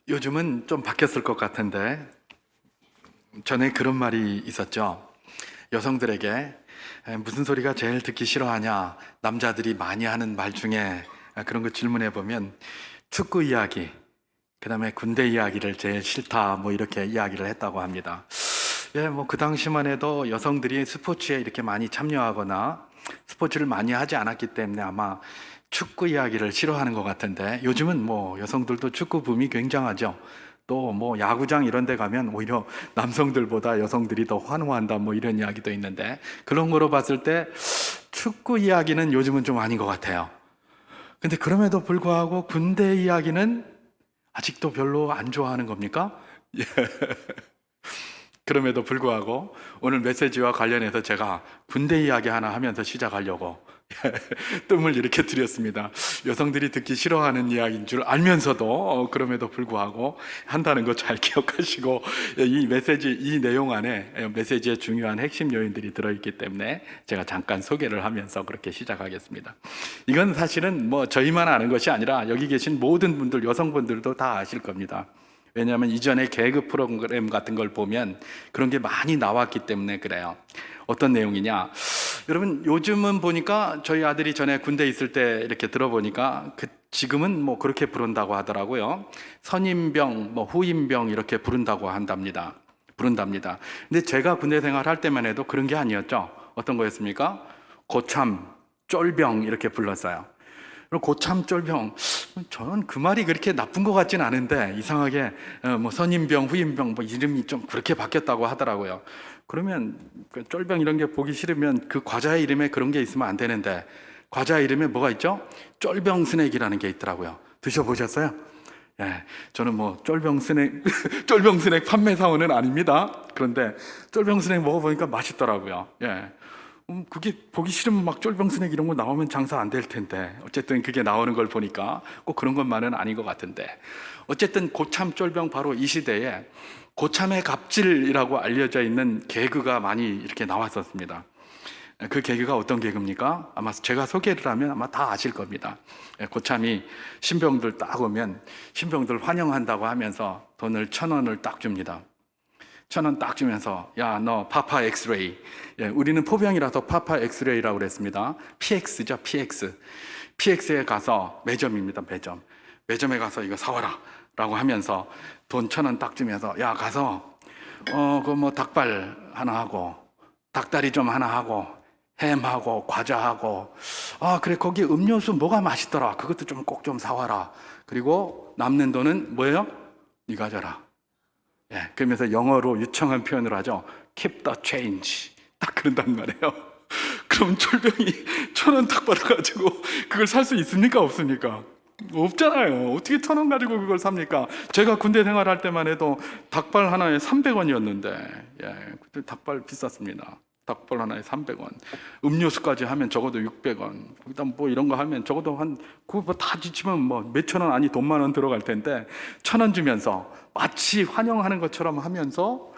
요즘은 좀 바뀌었을 것 같은데 전에 그런 말이 있었죠. 여성들에게 무슨 소리가 제일 듣기 싫어하냐? 남자들이 많이 하는 말 중에 그런 거 질문해 보면 축구 이야기, 그다음에 군대 이야기를 제일 싫다 뭐 이렇게 이야기를 했다고 합니다. 뭐 그 당시만 해도 여성들이 스포츠에 이렇게 많이 참여하거나 스포츠를 많이 하지 않았기 때문에 아마 축구 이야기를 싫어하는 것 같은데 요즘은 뭐 여성들도 축구 붐이 굉장하죠. 또 뭐 야구장 이런 데 가면 오히려 남성들보다 여성들이 더 환호한다 뭐 이런 이야기도 있는데 그런 거로 봤을 때 축구 이야기는 요즘은 좀 아닌 것 같아요. 근데 그럼에도 불구하고 군대 이야기는 아직도 별로 안 좋아하는 겁니까? 그럼에도 불구하고 오늘 메시지와 관련해서 제가 군대 이야기 하나 하면서 시작하려고 뜸을 이렇게 들였습니다. 여성들이 듣기 싫어하는 이야기인 줄 알면서도 그럼에도 불구하고 한다는 거 잘 기억하시고 이 메시지, 이 내용 안에 메시지의 중요한 핵심 요인들이 들어있기 때문에 제가 잠깐 소개를 하면서 그렇게 시작하겠습니다. 이건 사실은 뭐 저희만 아는 것이 아니라 여기 계신 모든 분들, 여성분들도 다 아실 겁니다. 왜냐하면 이전에 개그 프로그램 같은 걸 보면 그런 게 많이 나왔기 때문에 그래요. 어떤 내용이냐? 여러분 요즘은 보니까 저희 아들이 전에 군대 있을 때 이렇게 들어보니까 지금은 뭐 그렇게 부른다고 하더라고요. 선임병, 뭐 후임병 이렇게 부른답니다. 근데 제가 군대 생활할 때만 해도 그런 게 아니었죠. 어떤 거였습니까? 고참, 쫄병 이렇게 불렀어요. 그리고 고참 쫄병, 저는 그 말이 그렇게 나쁜 것 같진 않은데 이상하게 뭐 선임병, 후임병 뭐 이름이 좀 그렇게 바뀌었다고 하더라고요. 그러면 그 쫄병 이런 게 보기 싫으면 그 과자의 이름에 그런 게 있으면 안 되는데 과자 이름에 뭐가 있죠? 쫄병 스낵이라는 게 있더라고요. 드셔보셨어요? 예, 저는 뭐 쫄병 스낵 쫄병 스낵 판매 사원은 아닙니다. 그런데 쫄병 스낵 먹어보니까 맛있더라고요. 예. 그게 보기 싫으면 막 쫄병 스낵 이런 거 나오면 장사 안 될 텐데 어쨌든 그게 나오는 걸 보니까 꼭 그런 것만은 아닌 것 같은데 어쨌든 고참 쫄병 바로 이 시대에 고참의 갑질이라고 알려져 있는 개그가 많이 이렇게 나왔었습니다. 그 개그가 어떤 개그입니까? 아마 제가 소개를 하면 아마 다 아실 겁니다. 고참이 신병들 딱 오면 신병들 환영한다고 하면서 돈을 1,000원을 딱 줍니다. 1,000원 딱 주면서 야 너 파파 엑스레이, 우리는 포병이라서 파파 엑스레이라고 그랬습니다. PX죠, PX. PX에 가서 매점입니다. 매점에 가서 이거 사와라 라고 하면서 돈 1,000원 딱 주면서 야 가서 그 뭐 닭발 하나 하고 닭다리 좀 하나 하고 햄하고 과자하고 그래 거기 음료수 뭐가 맛있더라 그것도 좀 꼭 좀 사와라. 그리고 남는 돈은 뭐예요? 네가 져라. 그러면서 영어로 유창한 표현을 하죠. Keep the change. 딱 그런단 말이에요. 그럼 철병이 1,000원 딱 받아가지고 그걸 살 수 있습니까? 없습니까? 없잖아요. 어떻게 1,000원 가지고 그걸 삽니까? 제가 군대 생활할 때만 해도 닭발 하나에 300원이었는데, 그때 닭발 비쌌습니다. 닭발 하나에 300원. 음료수까지 하면 적어도 600원. 거기다 뭐 이런 거 하면 적어도 그거 뭐 다 지치면 뭐 몇천 원 아니 돈 만 원 들어갈 텐데, 1,000원 주면서 마치 환영하는 것처럼 하면서,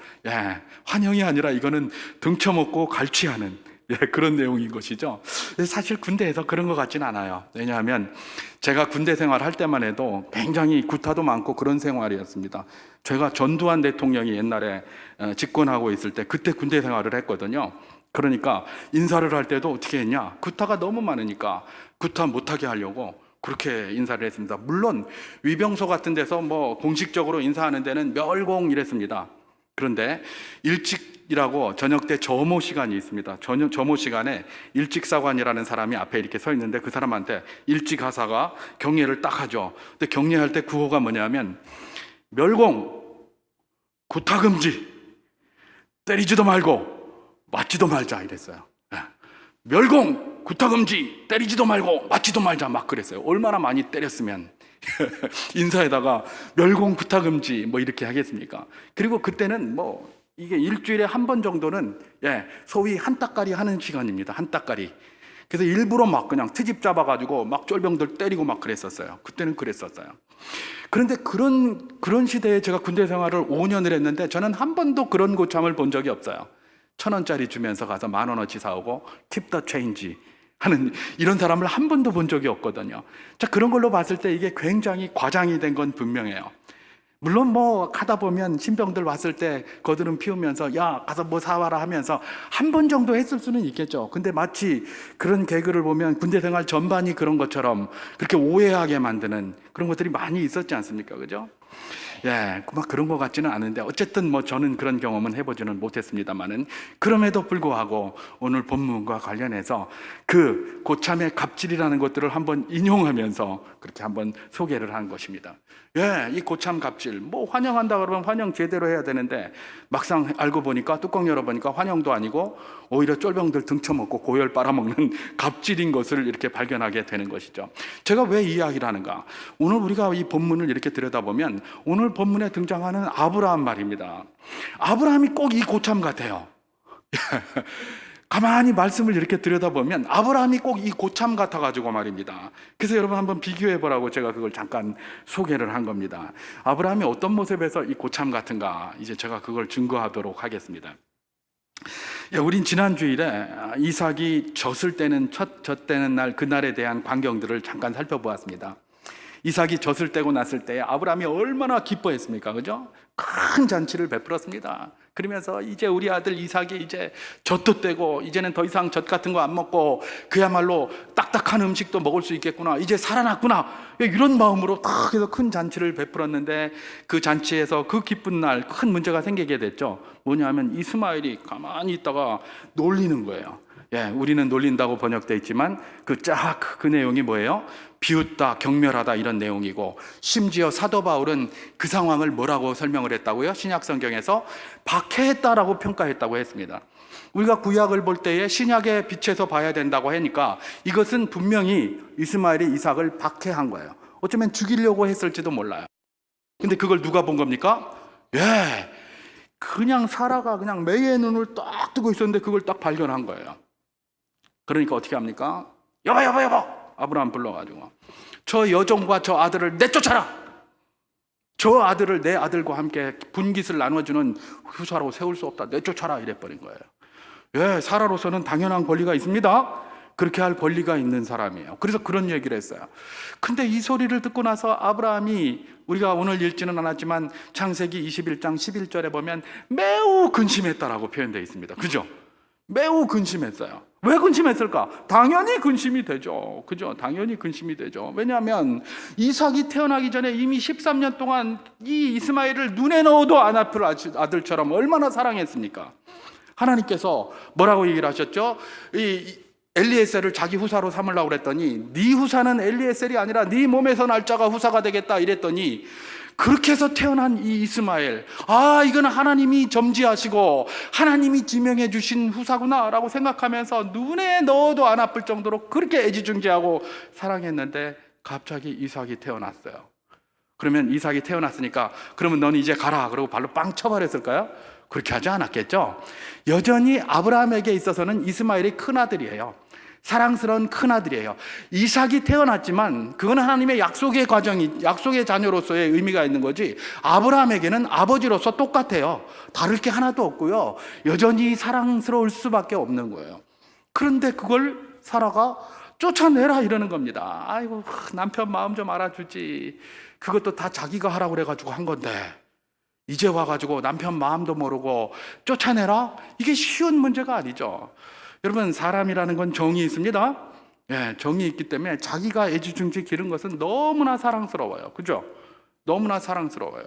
환영이 아니라 이거는 등쳐먹고 갈취하는, 그런 내용인 것이죠. 사실 군대에서 그런 것 같진 않아요. 왜냐하면 제가 군대 생활할 때만 해도 굉장히 구타도 많고 그런 생활이었습니다. 제가 전두환 대통령이 옛날에 집권하고 있을 때 그때 군대 생활을 했거든요. 그러니까 인사를 할 때도 어떻게 했냐? 구타가 너무 많으니까 구타 못하게 하려고 그렇게 인사를 했습니다. 물론 위병소 같은 데서 뭐 공식적으로 인사하는 데는 멸공 이랬습니다. 그런데 일찍이라고 저녁 때 점호 시간이 있습니다. 점호 시간에 일찍사관이라는 사람이 앞에 이렇게 서 있는데 그 사람한테 일찍하사가 경례를 딱 하죠. 근데 경례할 때 구호가 뭐냐면 멸공, 구타금지, 때리지도 말고 맞지도 말자 이랬어요. 멸공, 구타금지, 때리지도 말고 맞지도 말자 막 그랬어요. 얼마나 많이 때렸으면 인사에다가 멸공 구타금지 뭐 이렇게 하겠습니까? 그리고 그때는 뭐 이게 일주일에 한 번 정도는 소위 한따까리 하는 시간입니다. 한따까리. 그래서 일부러 막 그냥 트집 잡아가지고 막 쫄병들 때리고 막 그랬었어요. 그때는 그랬었어요. 그런데 그런 시대에 제가 군대 생활을 5년을 했는데 저는 한 번도 그런 고참을 본 적이 없어요. 1,000원짜리 주면서 가서 10,000원어치 사오고 keep the change 하는 이런 사람을 한 번도 본 적이 없거든요. 자, 그런 걸로 봤을 때 이게 굉장히 과장이 된 건 분명해요. 물론 뭐 가다 보면 신병들 왔을 때 거드름 피우면서 야 가서 뭐 사와라 하면서 한 번 정도 했을 수는 있겠죠. 근데 마치 그런 개그를 보면 군대 생활 전반이 그런 것처럼 그렇게 오해하게 만드는 그런 것들이 많이 있었지 않습니까? 그죠? 예, 막 그런 것 같지는 않은데 어쨌든 뭐 저는 그런 경험은 해보지는 못했습니다만은 그럼에도 불구하고 오늘 본문과 관련해서 그 고참의 갑질이라는 것들을 한번 인용하면서 그렇게 한번 소개를 한 것입니다. 예, 이 고참 갑질 뭐 환영한다 그러면 환영 제대로 해야 되는데 막상 알고 보니까 뚜껑 열어보니까 환영도 아니고 오히려 쫄병들 등쳐먹고 고열 빨아먹는 갑질인 것을 이렇게 발견하게 되는 것이죠. 제가 왜 이 이야기를 하는가? 오늘 우리가 이 본문을 이렇게 들여다보면 오늘 본문에 등장하는 아브라함 말입니다. 아브라함이 꼭 이 고참 같아요. 가만히 말씀을 이렇게 들여다보면 아브라함이 꼭 이 고참 같아가지고 말입니다. 그래서 여러분 한번 비교해보라고 제가 그걸 잠깐 소개를 한 겁니다. 아브라함이 어떤 모습에서 이 고참 같은가 이제 제가 그걸 증거하도록 하겠습니다. 우린 지난 주일에 이삭이 젖을 떼는 첫 젖대는 날 그날에 대한 광경들을 잠깐 살펴보았습니다. 이삭이 젖을 떼고 났을 때 아브라함이 얼마나 기뻐했습니까? 그죠? 큰 잔치를 베풀었습니다. 그러면서 이제 우리 아들 이삭이 이제 젖도 떼고 이제는 더 이상 젖 같은 거 안 먹고 그야말로 딱딱한 음식도 먹을 수 있겠구나. 이제 살아났구나. 이런 마음으로 딱 해서 큰 잔치를 베풀었는데 그 잔치에서 그 기쁜 날 큰 문제가 생기게 됐죠. 뭐냐면 이스마엘이 가만히 있다가 놀리는 거예요. 우리는 놀린다고 번역되어 있지만 그 내용이 뭐예요? 비웃다, 경멸하다 이런 내용이고 심지어 사도 바울은 그 상황을 뭐라고 설명을 했다고요? 신약 성경에서 박해했다라고 평가했다고 했습니다. 우리가 구약을 볼 때에 신약의 빛에서 봐야 된다고 하니까 이것은 분명히 이스마엘이 이삭을 박해한 거예요. 어쩌면 죽이려고 했을지도 몰라요. 근데 그걸 누가 본 겁니까? 그냥 사라가 그냥 매의 눈을 딱 뜨고 있었는데 그걸 딱 발견한 거예요. 그러니까 어떻게 합니까? 여보 아브라함 불러가지고 저 여종과 저 아들을 내쫓아라. 저 아들을 내 아들과 함께 분깃을 나눠주는 후사로 세울 수 없다. 내쫓아라 이래버린 거예요. 사라로서는 당연한 권리가 있습니다. 그렇게 할 권리가 있는 사람이에요. 그래서 그런 얘기를 했어요. 근데 이 소리를 듣고 나서 아브라함이 우리가 오늘 읽지는 않았지만 창세기 21장 11절에 보면 매우 근심했다라고 표현되어 있습니다. 그죠? 매우 근심했어요. 왜 근심했을까? 당연히 근심이 되죠. 그죠? 당연히 근심이 되죠. 왜냐하면 이삭이 태어나기 전에 이미 13년 동안 이 이스마엘을 눈에 넣어도 안 아플 아들처럼 얼마나 사랑했습니까? 하나님께서 뭐라고 얘기를 하셨죠? 이 엘리에셀을 자기 후사로 삼으려고 그랬더니 네 후사는 엘리에셀이 아니라 네 몸에서 날 자가 후사가 되겠다 이랬더니 그렇게 해서 태어난 이 이스마엘, 이건 하나님이 점지하시고 하나님이 지명해 주신 후사구나 라고 생각하면서 눈에 넣어도 안 아플 정도로 그렇게 애지중지하고 사랑했는데 갑자기 이삭이 태어났어요. 그러면 이삭이 태어났으니까 그러면 넌 이제 가라 그러고 발로 빵 쳐버렸을까요? 그렇게 하지 않았겠죠. 여전히 아브라함에게 있어서는 이스마엘이 큰아들이에요. 사랑스러운 큰아들이에요. 이삭이 태어났지만 그건 하나님의 약속의 과정이, 약속의 자녀로서의 의미가 있는 거지 아브라함에게는 아버지로서 똑같아요. 다를 게 하나도 없고요. 여전히 사랑스러울 수밖에 없는 거예요. 그런데 그걸 사라가 쫓아내라 이러는 겁니다. 아이고 남편 마음 좀 알아주지. 그것도 다 자기가 하라고 그래가지고 한 건데 이제 와가지고 남편 마음도 모르고 쫓아내라? 이게 쉬운 문제가 아니죠. 여러분 사람이라는 건 정이 있습니다. 정이 있기 때문에 자기가 애지중지 기른 것은 너무나 사랑스러워요. 그죠? 너무나 사랑스러워요.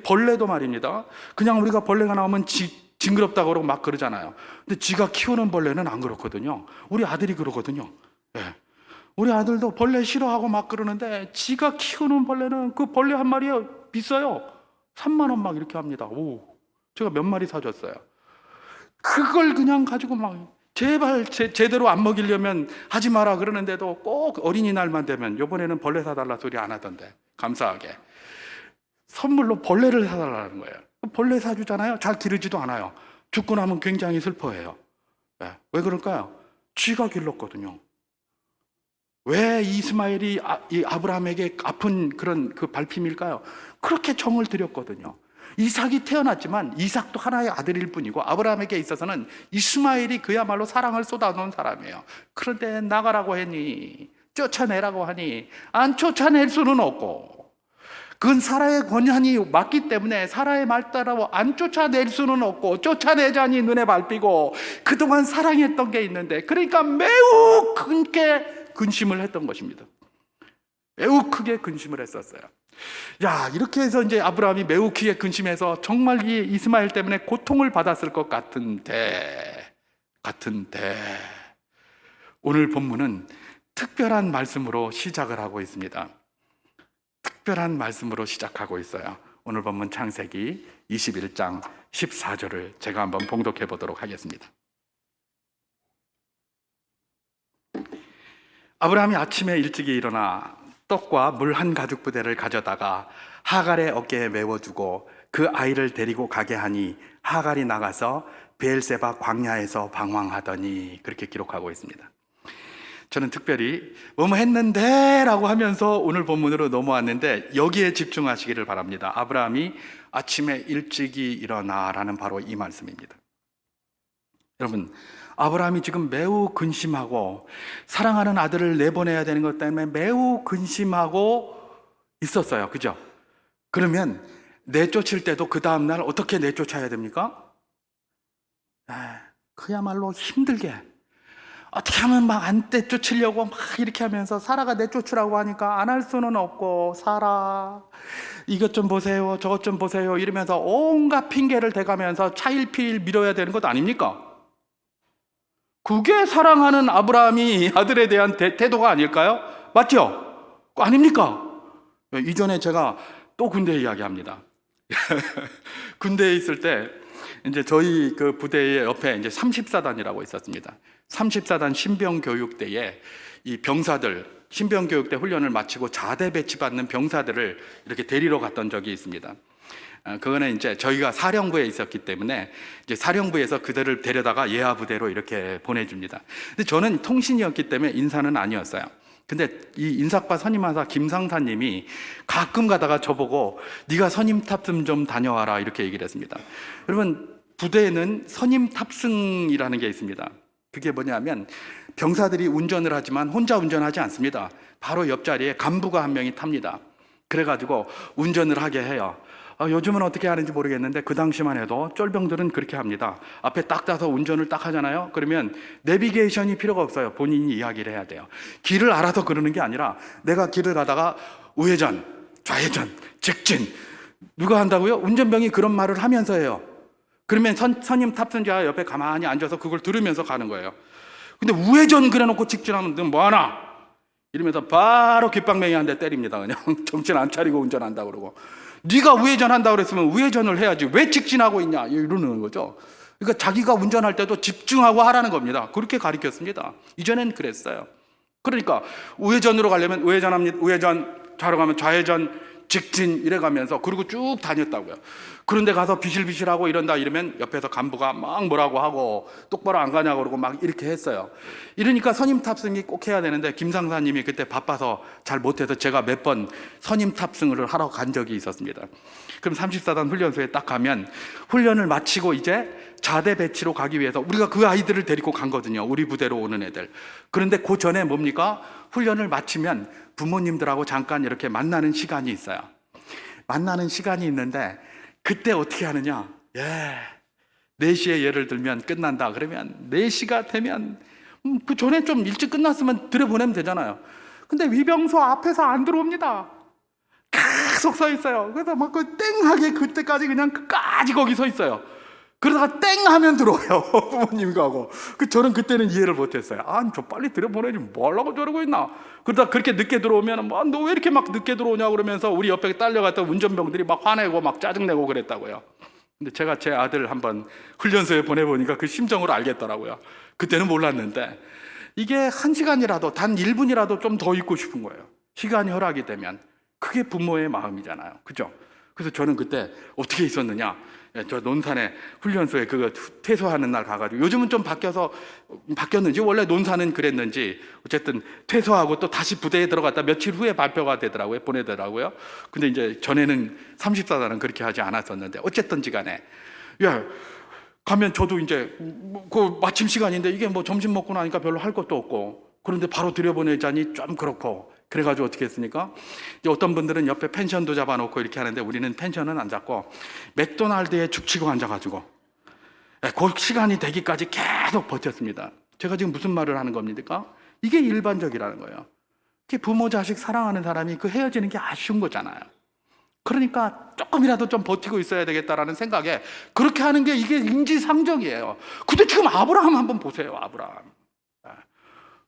벌레도 말입니다. 그냥 우리가 벌레가 나오면 징그럽다고 그러고 막 그러잖아요. 근데 지가 키우는 벌레는 안 그렇거든요. 우리 아들이 그러거든요. 우리 아들도 벌레 싫어하고 막 그러는데 지가 키우는 벌레는 그 벌레 한 마리에 비싸요. 3만 원 막 이렇게 합니다. 제가 몇 마리 사줬어요. 그걸 그냥 가지고 막 제발 제대로 안 먹이려면 하지 마라 그러는데도 꼭 어린이날만 되면 이번에는 벌레 사달라 소리 안 하던데 감사하게 선물로 벌레를 사달라는 거예요. 벌레 사주잖아요. 잘 기르지도 않아요. 죽고 나면 굉장히 슬퍼해요. 왜 그럴까요? 쥐가 길렀거든요. 왜 이스마엘이 이 아브라함에게 아픈 그런 그 발핌일까요? 그렇게 정을 들였거든요. 이삭이 태어났지만 이삭도 하나의 아들일 뿐이고 아브라함에게 있어서는 이스마엘이 그야말로 사랑을 쏟아놓은 사람이에요. 그런데 나가라고 하니 쫓아내라고 하니 안 쫓아낼 수는 없고 그건 사라의 권한이 맞기 때문에 사라의 말 따라 안 쫓아낼 수는 없고, 쫓아내자니 눈에 밟히고, 그동안 사랑했던 게 있는데, 그러니까 매우 크게 근심을 했던 것입니다. 매우 크게 근심을 했었어요. 야, 이렇게 해서 이제 아브라함이 매우 크게 근심해서 정말 이 이스마엘 때문에 고통을 받았을 것 같은데 오늘 본문은 특별한 말씀으로 시작을 하고 있습니다. 특별한 말씀으로 시작하고 있어요. 오늘 본문 창세기 21장 14절을 제가 한번 봉독해 보도록 하겠습니다. 아브라함이 아침에 일찍이 일어나 떡과 물 한 가죽 부대를 가져다가 하갈의 어깨에 메워주고 그 아이를 데리고 가게 하니 하갈이 나가서 베엘세바 광야에서 방황하더니, 그렇게 기록하고 있습니다. 저는 특별히 뭐뭐 했는데 라고 하면서 오늘 본문으로 넘어왔는데, 여기에 집중하시기를 바랍니다. 아브라함이 아침에 일찍이 일어나 라는 바로 이 말씀입니다. 여러분, 아브라함이 지금 매우 근심하고 사랑하는 아들을 내보내야 되는 것 때문에 매우 근심하고 있었어요. 그죠? 그러면 내쫓을 때도 그 다음날 어떻게 내쫓아야 됩니까? 그야말로 힘들게, 어떻게 하면 막 안 내쫓으려고 막 이렇게 하면서, 사라가 내쫓으라고 하니까 안 할 수는 없고, 사라 이것 좀 보세요, 저것 좀 보세요 이러면서 온갖 핑계를 대가면서 차일피일 밀어야 되는 것 아닙니까? 그게 사랑하는 아브라함이 아들에 대한 태도가 아닐까요? 맞죠? 아닙니까? 이전에 제가 또 군대 이야기합니다. 군대에 있을 때 이제 저희 그 부대의 옆에 이제 30사단이라고 있었습니다. 30사단 신병교육대에 이 병사들, 신병교육대 훈련을 마치고 자대 배치받는 병사들을 이렇게 데리러 갔던 적이 있습니다. 그거는 이제 저희가 사령부에 있었기 때문에 이제 사령부에서 그들을 데려다가 예하 부대로 이렇게 보내줍니다. 근데 저는 통신이었기 때문에 인사는 아니었어요. 근데 이 인사과 선임하사 김상사님이 가끔 가다가 저보고 네가 선임 탑승 좀 다녀와라 이렇게 얘기를 했습니다. 여러분, 부대에는 선임 탑승이라는 게 있습니다. 그게 뭐냐면 병사들이 운전을 하지만 혼자 운전하지 않습니다. 바로 옆자리에 간부가 한 명이 탑니다. 그래가지고 운전을 하게 해요. 요즘은 어떻게 하는지 모르겠는데 그 당시만 해도 쫄병들은 그렇게 합니다. 앞에 딱 따서 운전을 딱 하잖아요. 그러면 내비게이션이 필요가 없어요. 본인이 이야기를 해야 돼요. 길을 알아서 그러는 게 아니라 내가 길을 가다가 우회전, 좌회전, 직진, 누가 한다고요? 운전병이 그런 말을 하면서 해요. 그러면 선임 탑승자가 옆에 가만히 앉아서 그걸 들으면서 가는 거예요. 근데 우회전 그래놓고 직진하면 너 뭐하나? 이러면서 바로 귓방맹이 한 대 때립니다. 그냥 정신 안 차리고 운전한다고 그러고, 네가 우회전한다고 그랬으면 우회전을 해야지 왜 직진하고 있냐 이러는 거죠. 그러니까 자기가 운전할 때도 집중하고 하라는 겁니다. 그렇게 가르쳤습니다. 이전엔 그랬어요. 그러니까 우회전으로 가려면 우회전합니다. 우회전, 좌로 가면 좌회전, 직진 이래가면서 그리고 쭉 다녔다고요. 그런데 가서 비실비실하고 이러면 옆에서 간부가 막 뭐라고 하고 똑바로 안 가냐고 그러고 막 이렇게 했어요. 이러니까 선임 탑승이 꼭 해야 되는데 김상사님이 그때 바빠서 잘 못해서 제가 몇 번 선임 탑승을 하러 간 적이 있었습니다. 그럼 34단 훈련소에 딱 가면 훈련을 마치고 이제 자대 배치로 가기 위해서 우리가 그 아이들을 데리고 간거든요. 우리 부대로 오는 애들. 그런데 그 전에 뭡니까? 훈련을 마치면 부모님들하고 잠깐 이렇게 만나는 시간이 있어요. 만나는 시간이 있는데 그때 어떻게 하느냐? 4시에 예를 들면 끝난다. 그러면 4시가 되면 그 전에 좀 일찍 끝났으면 들여보내면 되잖아요. 근데 위병소 앞에서 안 들어옵니다. 계속 서 있어요. 그래서 막 그 땡하게 그때까지 그냥 끝까지 거기 서 있어요. 그러다가 땡 하면 들어와요. 부모님과 하고. 저는 그때는 이해를 못했어요. 저 빨리 들여보내지 뭐 하려고 저러고 있나. 그러다 그렇게 늦게 들어오면 너 왜 이렇게 막 늦게 들어오냐 그러면서 우리 옆에 딸려갔던 운전병들이 막 화내고 막 짜증내고 그랬다고요. 근데 제가 제 아들 한번 훈련소에 보내보니까 그 심정을 알겠더라고요. 그때는 몰랐는데 이게 1시간이라도 단 1분이라도 좀 더 있고 싶은 거예요. 시간이 허락이 되면. 그게 부모의 마음이잖아요. 그죠? 그래서 저는 그때 어떻게 있었느냐, 저 논산에 훈련소에 그거 퇴소하는 날 가가지고, 요즘은 좀 바뀌었는지 원래 논산은 그랬는지 어쨌든 퇴소하고 또 다시 부대에 들어갔다 며칠 후에 발표가 되더라고요. 보내더라고요. 근데 이제 전에는 34단은 그렇게 하지 않았었는데 어쨌든지 간에 가면 저도 이제 그 마침 시간인데 이게 뭐 점심 먹고 나니까 별로 할 것도 없고, 그런데 바로 들여보내자니 좀 그렇고 그래가지고 어떻게 했습니까? 이제 어떤 분들은 옆에 펜션도 잡아놓고 이렇게 하는데 우리는 펜션은 안 잡고 맥도날드에 죽치고 앉아가지고 그 시간이 되기까지 계속 버텼습니다. 제가 지금 무슨 말을 하는 겁니까? 이게 일반적이라는 거예요. 부모 자식 사랑하는 사람이 그 헤어지는 게 아쉬운 거잖아요. 그러니까 조금이라도 좀 버티고 있어야 되겠다라는 생각에 그렇게 하는 게 이게 인지상정이에요. 근데 지금 아브라함 한번 보세요. 아브라함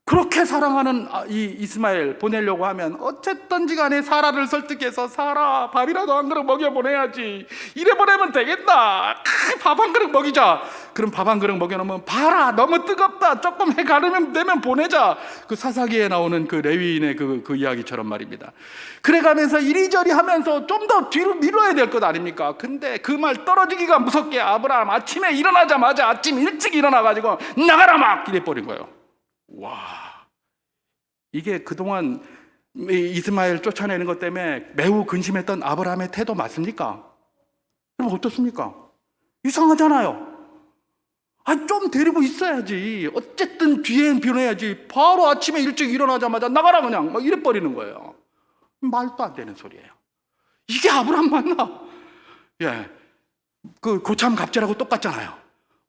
그렇게 사랑하는 이 이스마엘 보내려고 하면 어쨌든지 간에 사라를 설득해서 사라 밥이라도 한 그릇 먹여보내야지, 이래 보내면 되겠다, 밥 한 그릇 먹이자. 그럼 밥 한 그릇 먹여놓으면 봐라 너무 뜨겁다, 조금 해 가르면 되면 보내자. 그 사사기에 나오는 그 레위인의 그 이야기처럼 말입니다. 그래가면서 이리저리 하면서 좀 더 뒤로 밀어야 될 것 아닙니까? 근데 그 말 떨어지기가 무섭게 아브라함 아침에 일어나자마자 아침 일찍 일어나가지고 나가라 막 이래 버린 거예요. 와, 이게 그동안 이스마엘 쫓아내는 것 때문에 매우 근심했던 아브라함의 태도 맞습니까? 그럼 어떻습니까? 이상하잖아요. 좀 데리고 있어야지. 어쨌든 뒤엔 변해야지. 바로 아침에 일찍 일어나자마자 나가라 그냥 막 이래 버리는 거예요. 말도 안 되는 소리예요. 이게 아브라함 맞나? 예, 그 고참 갑질하고 똑같잖아요.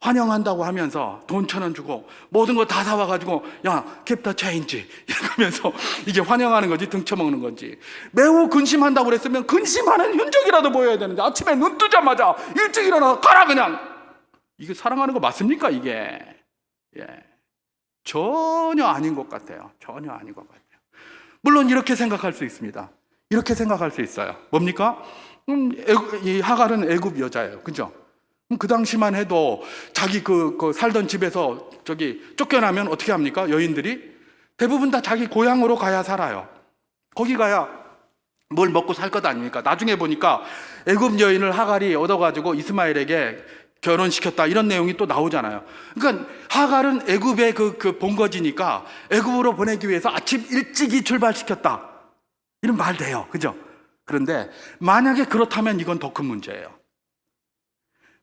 환영한다고 하면서 돈 1,000원 주고 모든 거 다 사와가지고 야 캡터 체인지 이러면서 이게 환영하는 건지 등쳐먹는 건지. 매우 근심한다고 그랬으면 근심하는 흔적이라도 보여야 되는데 아침에 눈 뜨자마자 일찍 일어나 가라 그냥. 이게 사랑하는 거 맞습니까 이게? 예, 전혀 아닌 것 같아요. 전혀 아닌 것 같아요. 물론 이렇게 생각할 수 있습니다. 이렇게 생각할 수 있어요. 뭡니까? 이 하갈은 애굽 여자예요. 그죠? 그 당시만 해도 자기 그 살던 집에서 쫓겨나면 어떻게 합니까? 여인들이 대부분 다 자기 고향으로 가야 살아요. 거기 가야 뭘 먹고 살 것 아닙니까? 나중에 보니까 애굽 여인을 하갈이 얻어가지고 이스마엘에게 결혼시켰다 이런 내용이 또 나오잖아요. 그러니까 하갈은 애굽의 그 본거지니까 애굽으로 보내기 위해서 아침 일찍이 출발시켰다 이런 말 돼요. 그죠? 그런데 만약에 그렇다면 이건 더 큰 문제예요.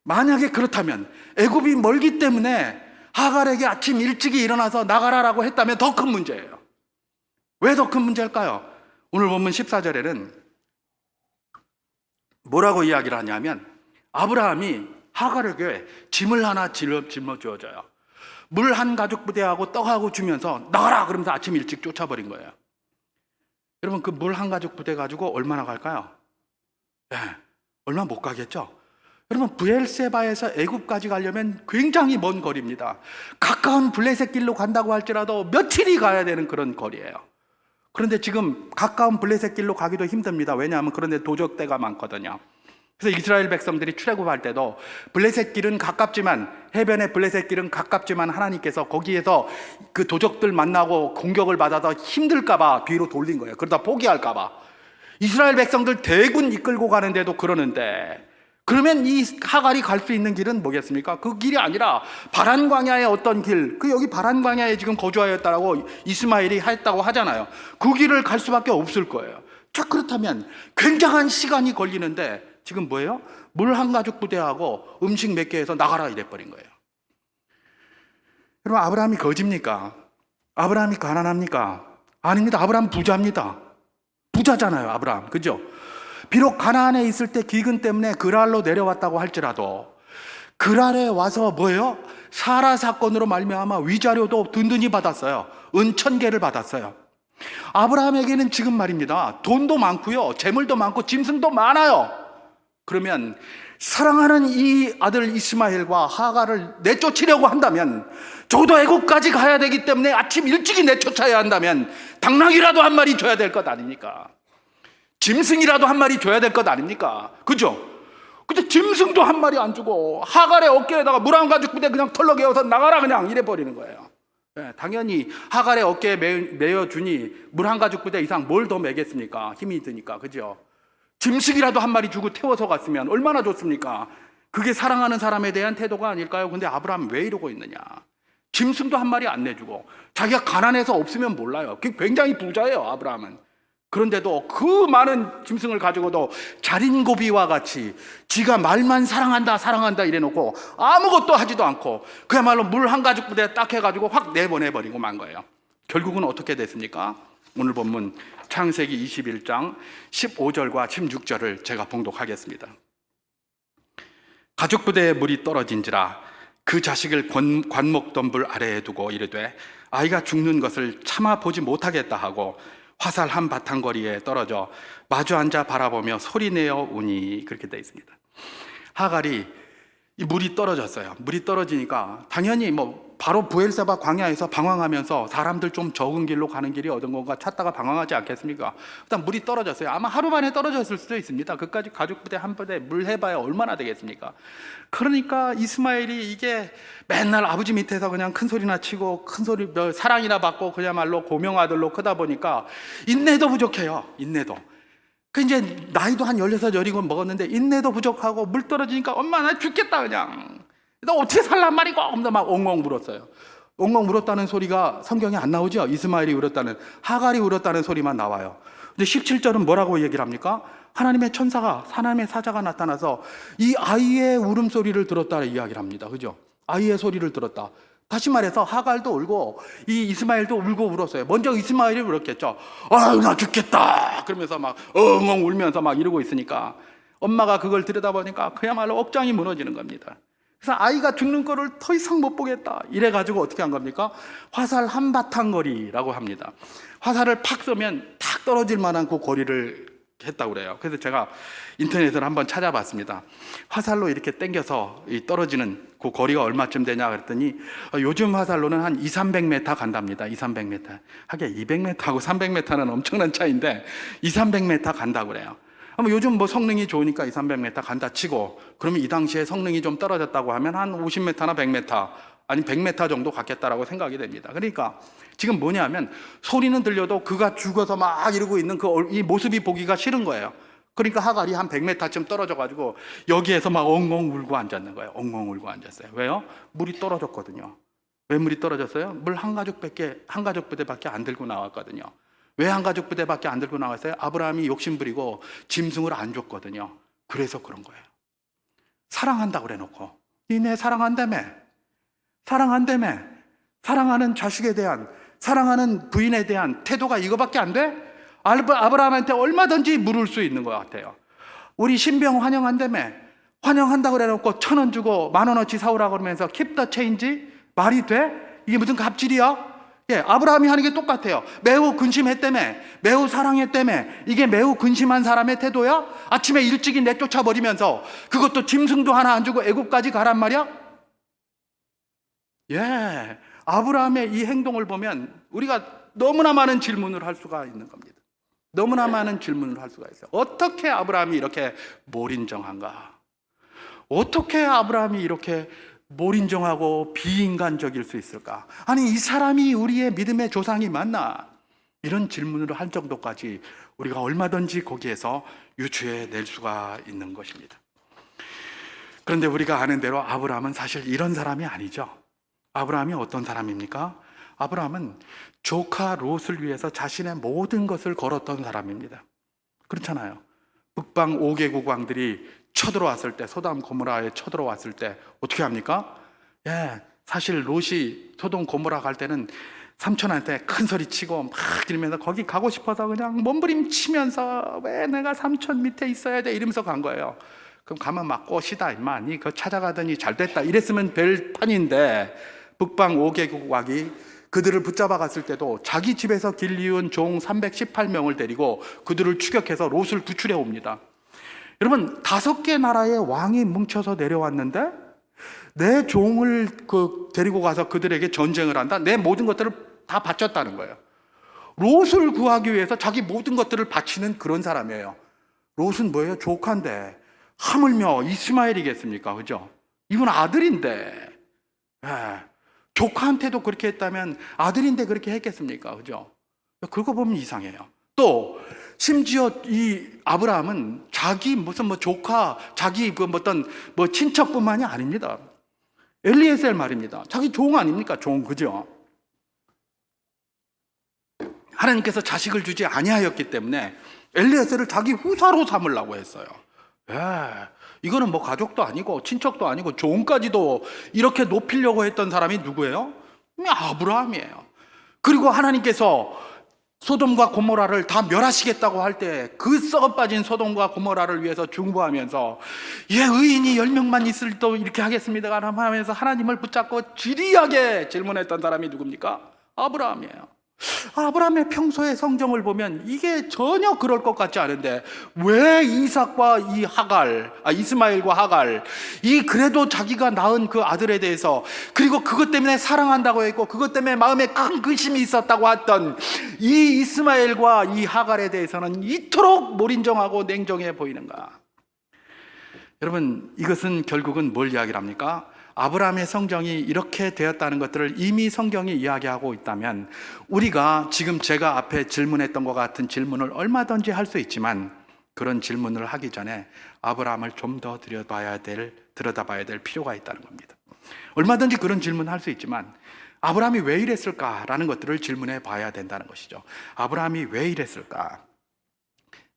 만약에 그렇다면 애굽이 멀기 때문에 하갈에게 아침 일찍이 일어나서 나가라라고 했다면 더 큰 문제예요. 왜 더 큰 문제일까요? 오늘 본문 14절에는 뭐라고 이야기를 하냐면 아브라함이 하갈에게 짐을 하나 짊어주어져요. 물 한 가죽 부대하고 떡하고 주면서 나가라 그러면서 아침 일찍 쫓아버린 거예요. 여러분 그 물 한 가죽 부대 가지고 얼마나 갈까요? 네, 얼마 못 가겠죠? 여러분 브엘세바에서 애굽까지 가려면 굉장히 먼 거리입니다. 가까운 블레셋 길로 간다고 할지라도 며칠이 가야 되는 그런 거리예요. 그런데 지금 가까운 블레셋 길로 가기도 힘듭니다. 왜냐하면 그런데 도적대가 많거든요. 그래서 이스라엘 백성들이 출애굽할 때도 블레셋 길은 가깝지만, 해변의 블레셋 길은 가깝지만 하나님께서 거기에서 그 도적들 만나고 공격을 받아서 힘들까봐 뒤로 돌린 거예요. 그러다 포기할까봐. 이스라엘 백성들 대군 이끌고 가는데도 그러는데, 그러면 이 하갈이 갈 수 있는 길은 뭐겠습니까? 그 길이 아니라 바란 광야의 어떤 길, 여기 바란 광야에 지금 거주하였다라고 이스마엘이 했다고 하잖아요. 그 길을 갈 수밖에 없을 거예요. 자, 그렇다면 굉장한 시간이 걸리는데 지금 뭐예요? 물 한 가죽 부대하고 음식 몇 개 해서 나가라 이래버린 거예요. 여러분 아브라함이 거지입니까? 아브라함이 가난합니까? 아닙니다. 아브라함 부자입니다. 부자잖아요 아브라함. 그죠? 비록 가나안에 있을 때 기근 때문에 그랄로 내려왔다고 할지라도 그랄에 와서 뭐예요? 사라 사건으로 말미암아 위자료도 든든히 받았어요. 은 1,000개를 받았어요. 아브라함에게는 지금 말입니다. 돈도 많고요, 재물도 많고 짐승도 많아요. 그러면 사랑하는 이 아들 이스마엘과 하갈을 내쫓으려고 한다면, 적어도 애국까지 가야 되기 때문에 아침 일찍이 내쫓아야 한다면 당나귀라도 한 마리 줘야 될 것 아닙니까? 짐승이라도 한 마리 줘야 될 것 아닙니까? 그죠? 근데 짐승도 한 마리 안 주고 하갈의 어깨에다가 물 한 가죽 부대 그냥 털럭에어서 나가라 그냥 이래 버리는 거예요. 네, 당연히 하갈의 어깨에 메어주니 물 한 가죽 부대 이상 뭘 더 매겠습니까? 힘이 드니까. 그죠? 짐승이라도 한 마리 주고 태워서 갔으면 얼마나 좋습니까? 그게 사랑하는 사람에 대한 태도가 아닐까요? 근데 아브라함 왜 이러고 있느냐? 짐승도 한 마리 안 내주고, 자기가 가난해서 없으면 몰라요. 굉장히 부자예요 아브라함은. 그런데도 그 많은 짐승을 가지고도 자린고비와 같이 지가 말만 사랑한다 사랑한다 이래놓고 아무것도 하지도 않고 그야말로 물 한 가죽 부대 딱 해가지고 확 내보내버리고 만 거예요. 결국은 어떻게 됐습니까? 오늘 본문 창세기 21장 15절과 16절을 제가 봉독하겠습니다. 가죽 부대에 물이 떨어진지라 그 자식을 관목덤불 아래에 두고 이르되 아이가 죽는 것을 참아 보지 못하겠다 하고 화살 한 바탕거리에 떨어져 마주 앉아 바라보며 소리내어 우니, 그렇게 되어 있습니다. 하갈이 이 물이 떨어졌어요. 물이 떨어지니까 당연히 바로 부엘세바 광야에서 방황하면서 사람들 좀 적은 길로 가는 길이 어떤 건가 찾다가 방황하지 않겠습니까? 일단 물이 떨어졌어요. 아마 하루 만에 떨어졌을 수도 있습니다. 그까지 가죽 부대 한 부대 물 해봐야 얼마나 되겠습니까? 그러니까 이스마엘이 이게 맨날 아버지 밑에서 그냥 큰 소리나 치고 큰 소리 사랑이나 받고 그야말로 고명아들로 크다 보니까 인내도 부족해요. 인내도. 그 이제 나이도 한 16, 17 먹었는데 인내도 부족하고 물 떨어지니까 엄마 나 죽겠다 그냥. 너 어떻게 살란 말이고? 하면서 막 엉엉 울었어요. 엉엉 울었다는 소리가 성경에 안 나오죠. 이스마엘이 울었다는, 하갈이 울었다는 소리만 나와요. 근데 17절은 뭐라고 얘기를 합니까? 하나님의 천사가, 하나님의 사자가 나타나서 이 아이의 울음소리를 들었다는 이야기를 합니다. 그죠? 아이의 소리를 들었다. 다시 말해서 하갈도 울고 이 이스마엘도 울고 울었어요. 먼저 이스마엘이 울었겠죠. 아유 나 죽겠다 그러면서 막 엉엉 울면서 막 이러고 있으니까 엄마가 그걸 들여다보니까 그야말로 억장이 무너지는 겁니다. 그래서 아이가 죽는 거를 더 이상 못 보겠다 이래가지고 어떻게 한 겁니까? 화살 한 바탕거리라고 합니다. 화살을 팍 쏘면 탁 떨어질 만한 그 거리를 했다고 그래요. 그래서 제가 인터넷을 한번 찾아봤습니다. 화살로 이렇게 당겨서 떨어지는 그 거리가 얼마쯤 되냐 그랬더니 요즘 화살로는 한 200-300m 간답니다. 200-300m. 하긴 200m하고 300m는 엄청난 차이인데 200-300m 간다고 그래요. 요즘 성능이 좋으니까 200-300m 간다 치고, 그러면 이 당시에 성능이 좀 떨어졌다고 하면 한 50m나 100m, 아니 100m 정도 갔겠다라고 생각이 됩니다. 그러니까 지금 뭐냐면 소리는 들려도 그가 죽어서 막 이러고 있는 이 모습이 보기가 싫은 거예요. 그러니까 하갈이 한 100m쯤 떨어져가지고 여기에서 막 엉엉 울고 앉았는 거예요. 엉엉 울고 앉았어요. 왜요? 물이 떨어졌거든요. 왜 물이 떨어졌어요? 물 한 가죽 부대밖에 안 들고 나왔거든요. 왜 한 가죽 부대밖에 안 들고 나왔어요? 아브라함이 욕심부리고 짐승을 안 줬거든요. 그래서 그런 거예요. 사랑한다고 그래놓고 니네 사랑한다며, 사랑한다며, 사랑하는 자식에 대한, 사랑하는 부인에 대한 태도가 이거밖에 안 돼? 아브라함한테 얼마든지 물을 수 있는 것 같아요. 우리 신병 환영한다며, 환영한다고 그래놓고 1,000원 주고 10,000원어치 사오라고 그러면서 keep the change? 말이 돼? 이게 무슨 갑질이야? 예, 아브라함이 하는 게 똑같아요. 매우 근심했다며, 매우 사랑했다며, 이게 매우 근심한 사람의 태도야? 아침에 일찍이 내쫓아 버리면서 그것도 짐승도 하나 안 주고 애국까지 가란 말이야? 예, 아브라함의 이 행동을 보면 우리가 너무나 많은 질문을 할 수가 있는 겁니다. 너무나 많은 질문을 할 수가 있어요. 어떻게 아브라함이 이렇게 몰인정한가? 어떻게 아브라함이 이렇게 몰인정하고 비인간적일 수 있을까? 아니 이 사람이 우리의 믿음의 조상이 맞나? 이런 질문을 할 정도까지 우리가 얼마든지 거기에서 유추해낼 수가 있는 것입니다. 그런데 우리가 아는 대로 아브라함은 사실 이런 사람이 아니죠. 아브라함이 어떤 사람입니까? 아브라함은 조카 롯을 위해서 자신의 모든 것을 걸었던 사람입니다. 그렇잖아요. 북방 5개국 왕들이 쳐들어왔을 때, 소돔 고모라에 쳐들어왔을 때 어떻게 합니까? 예, 사실 롯이 소돔 고모라 갈 때는 삼촌한테 큰 소리 치고 막 이러면서 거기 가고 싶어서 그냥 몸부림치면서 왜 내가 삼촌 밑에 있어야 돼 이러면서 간 거예요. 그럼 가면 막 꽃이다 임마, 니 그거 찾아가더니 잘 됐다 이랬으면 될 판인데, 북방 5개국 왕이 그들을 붙잡아 갔을 때도 자기 집에서 길리운 종 318명을 데리고 그들을 추격해서 롯을 구출해 옵니다. 여러분, 5개 나라의 왕이 뭉쳐서 내려왔는데 내 종을 데리고 가서 그들에게 전쟁을 한다? 내 모든 것들을 다 바쳤다는 거예요. 롯을 구하기 위해서 자기 모든 것들을 바치는 그런 사람이에요. 롯은 뭐예요? 조카인데 하물며 이스마엘이겠습니까? 그죠? 이건 아들인데, 예. 조카한테도 그렇게 했다면 아들인데 그렇게 했겠습니까? 그죠? 그거 보면 이상해요. 또 심지어 이 아브라함은 자기 무슨 조카, 자기 어떤 친척뿐만이 아닙니다. 엘리에셀 말입니다. 자기 종 아닙니까? 종, 그죠? 하나님께서 자식을 주지 아니하였기 때문에 엘리에셀을 자기 후사로 삼으려고 했어요. 예, 이거는 가족도 아니고 친척도 아니고 종까지도 이렇게 높이려고 했던 사람이 누구예요? 아브라함이에요. 그리고 하나님께서 소돔과 고모라를 다 멸하시겠다고 할 때 그 썩어 빠진 소돔과 고모라를 위해서 중보하면서 의인이 10명만 있을 또 이렇게 하겠습니다 하면서 하나님을 붙잡고 지리하게 질문했던 사람이 누굽니까? 아브라함이에요. 아브라함의 평소의 성정을 보면 이게 전혀 그럴 것 같지 않은데 왜 이삭과 이스마엘과 하갈, 그래도 자기가 낳은 그 아들에 대해서, 그리고 그것 때문에 사랑한다고 했고 그것 때문에 마음에 큰 근심이 있었다고 했던 이 이스마엘과 이 하갈에 대해서는 이토록 몰인정하고 냉정해 보이는가? 여러분, 이것은 결국은 뭘 이야기를 합니까? 아브라함의 성정이 이렇게 되었다는 것들을 이미 성경이 이야기하고 있다면 우리가 지금 제가 앞에 질문했던 것 같은 질문을 얼마든지 할 수 있지만 그런 질문을 하기 전에 아브라함을 좀 더 들여다봐야 될 필요가 있다는 겁니다. 얼마든지 그런 질문을 할 수 있지만 아브라함이 왜 이랬을까라는 것들을 질문해 봐야 된다는 것이죠. 아브라함이 왜 이랬을까?